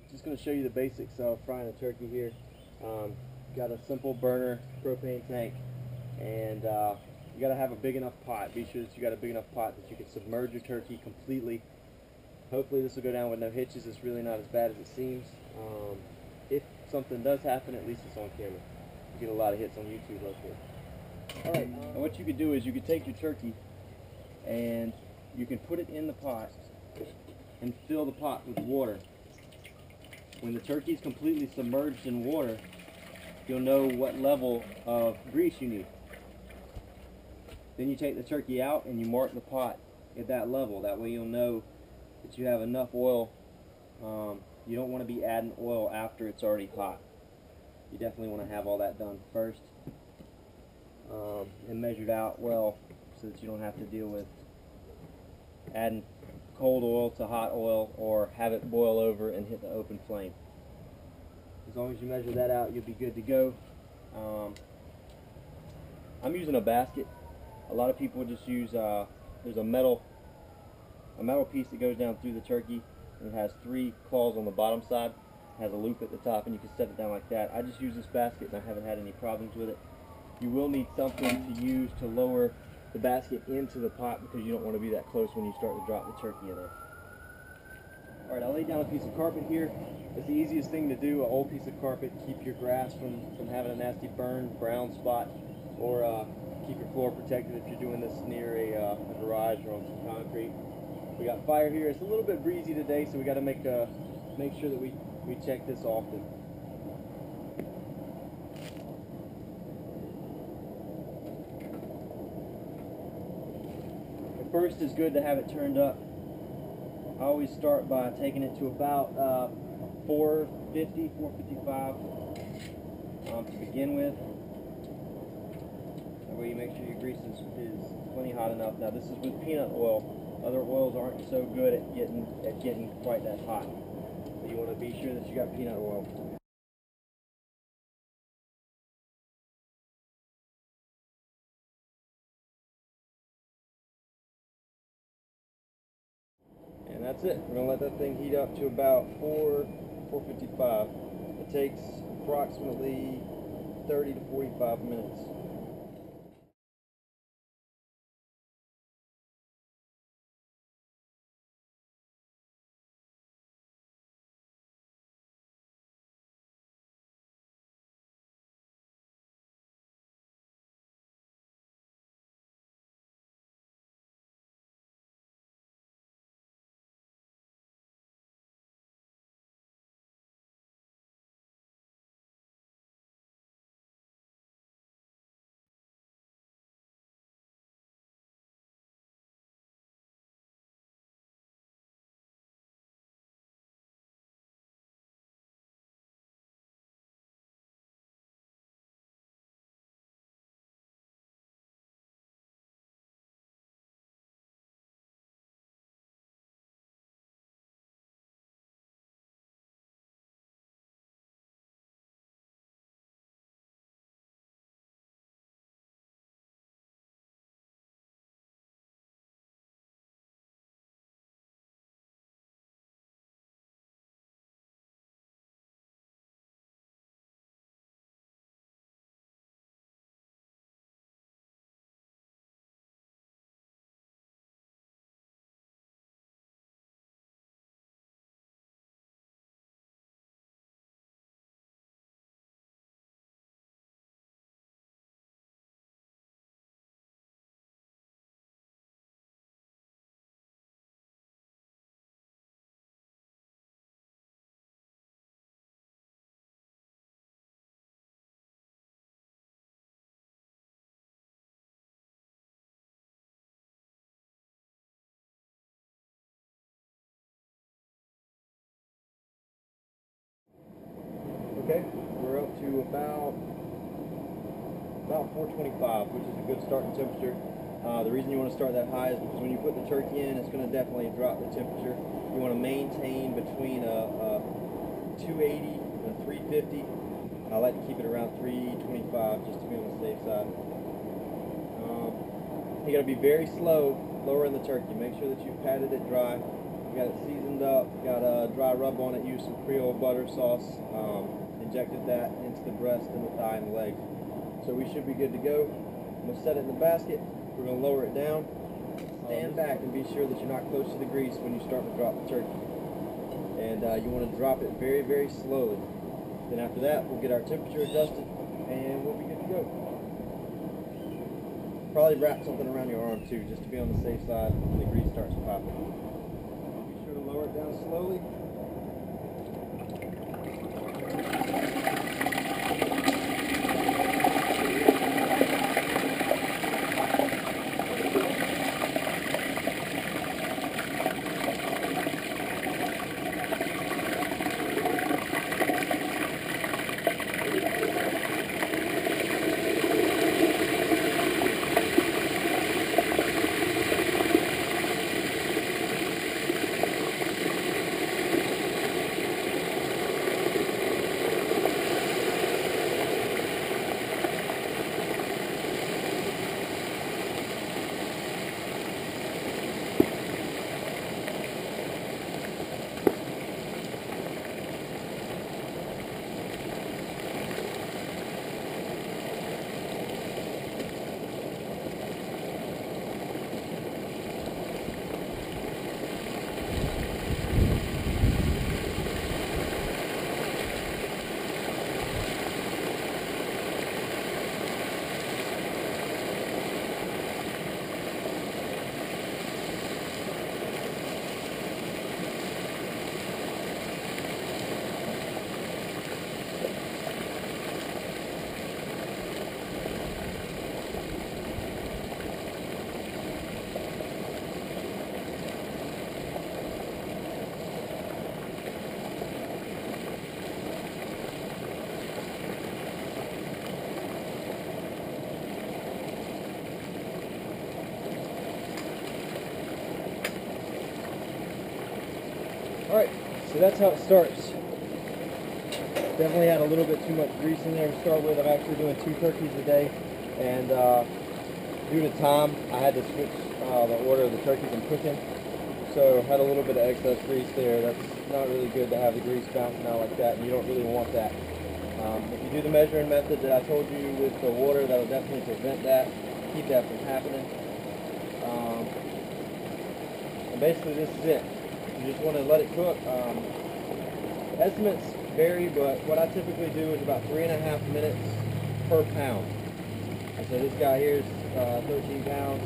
Just going to show you the basics of frying a turkey here. Got a simple burner propane tank, and you got to have a big enough pot. Be sure that you got a big enough pot that you can submerge your turkey completely. Hopefully this will go down with no hitches. It's really not as bad as it seems. If something does happen, at least it's on camera. You get a lot of hits on YouTube like this. Alright, and what you could do is you could take your turkey and you can put it in the pot and fill the pot with water. When the turkey is completely submerged in water, you'll know what level of grease you need. Then you take the turkey out and you mark the pot at that level. That way you'll know that you have enough oil. You don't want to be adding oil after it's already hot. You definitely want to have all that done first and measured out well so that you don't have to deal with adding cold oil to hot oil or have it boil over and hit the open flame. As long as you measure that out, you'll be good to go. I'm using a basket. A lot of people just use there's a metal piece that goes down through the turkey, and it has 3 claws on the bottom side. It has a loop at the top, and you can set it down like that. I just use this basket, and I haven't had any problems with it. You will need something to use to lower the basket into the pot because you don't want to be that close when you start to drop the turkey in there. Alright, I laid down a piece of carpet here. It's the easiest thing to do, an old piece of carpet. Keep your grass from having a nasty burn, brown spot, or keep your floor protected if you're doing this near a garage or on some concrete. We got fire here. It's a little bit breezy today, so we got to make sure that we check this often. At first, it's good to have it turned up. I always start by taking it to about 450, 455 to begin with. That way you make sure your grease is plenty hot enough. Now this is with peanut oil. Other oils aren't so good at getting quite that hot. So you want to be sure that you got peanut oil. And that's it. We're going to let that thing heat up to about 455. It takes approximately 30 to 45 minutes. Okay, we're up to about 425, which is a good starting temperature. The reason you want to start that high is because when you put the turkey in, it's going to definitely drop the temperature. You want to maintain between a 280 and 350. I like to keep it around 325 just to be on the safe side. You got to be very slow lowering the turkey. Make sure that you've patted it dry. got it seasoned up, got a dry rub on it, used some Creole butter sauce, injected that into the breast and the thigh and the legs. So we should be good to go. I'm going to set it in the basket. We're going to lower it down. Stand back and be sure that you're not close to the grease when you start to drop the turkey. And you want to drop it very, very slowly. Then after that, we'll get our temperature adjusted and we'll be good to go. Probably wrap something around your arm too, just to be on the safe side when the grease starts popping. Be sure to lower it down slowly. Alright, so that's how it starts. Definitely had a little bit too much grease in there to start with. I'm actually doing 2 turkeys a day, and due to time, I had to switch the order of the turkeys I'm cooking. So had a little bit of excess grease there. That's not really good to have the grease bouncing out like that, and you don't really want that. If you do the measuring method that I told you with the water, that'll definitely prevent that, keep that from happening. And basically this is it. You just want to let it cook. Estimates vary, but what I typically do is about 3.5 minutes per pound. And so this guy here is 13 pounds.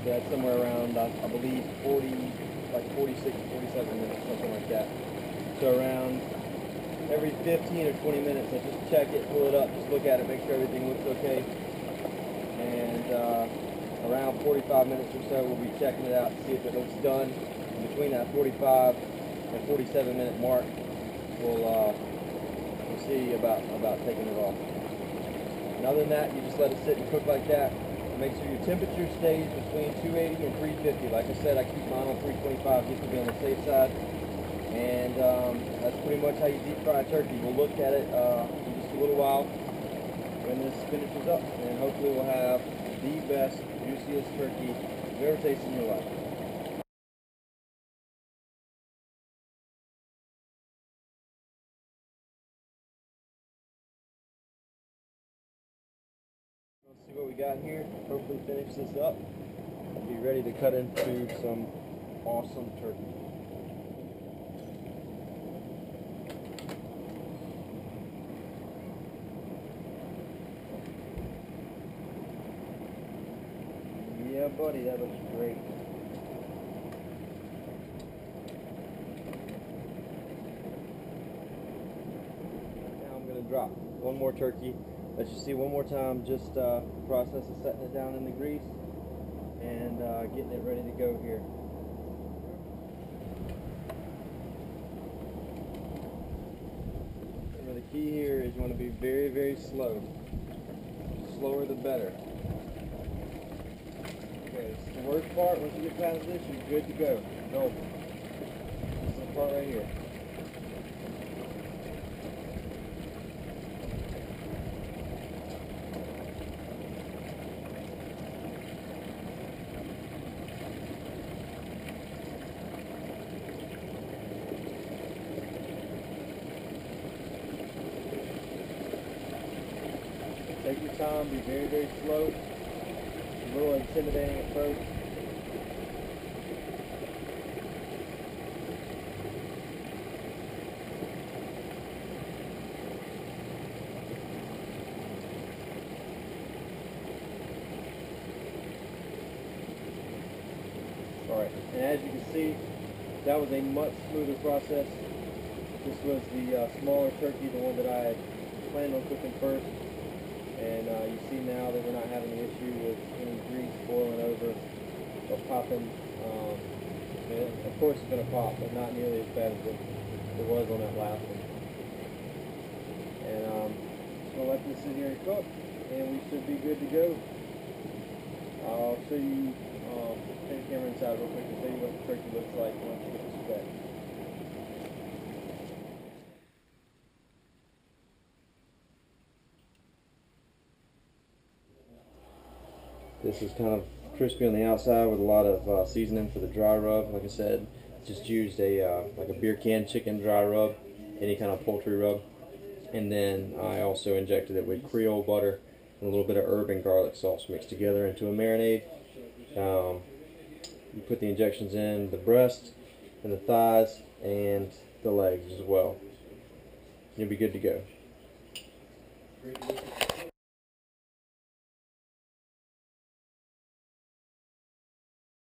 So that's somewhere around, I believe, 46, 47 minutes, something like that. So around every 15 or 20 minutes, I just check it, pull it up, just look at it, make sure everything looks okay. And around 45 minutes or so, we'll be checking it out to see if it looks done. And between that 45 and 47 minute mark, we'll see about taking it off. And other than that, you just let it sit and cook like that. Make sure your temperature stays between 280 and 350. Like I said, I keep mine on 325 just to be on the safe side. And that's pretty much how you deep fry a turkey. We'll look at it in just a little while when this finishes up, and hopefully we'll have the best, juiciest turkey you've ever tasted in your life. Let's see what we got here. Hopefully finish this up. Be ready to cut into some awesome turkey. Yeah, buddy, that looks great. Now I'm going to drop one more turkey. Let you see one more time just process of setting it down in the grease and getting it ready to go here. And the key here is you want to be very, very slow. The slower the better. Okay, this is the worst part. Once you get past this, you're good to go. Go. This is the part right here. Take your time, be very, very slow. It's a little intimidating at first. Alright, and as you can see, that was a much smoother process. This was the smaller turkey, the one that I had planned on cooking first. And you see now that we're not having an issue with any grease boiling over or popping. Of course it's going to pop, but not nearly as bad as it was on that last one. And just going to let this sit here and cook, and we should be good to go. I'll show you, take the camera inside real quick and show you what the turkey looks like once you get this back. This is kind of crispy on the outside with a lot of seasoning for the dry rub. Like I said, just used a like a beer can chicken dry rub, any kind of poultry rub. And then I also injected it with Creole butter and a little bit of herb and garlic sauce mixed together into a marinade. You put the injections in the breast and the thighs and the legs as well. You'll be good to go.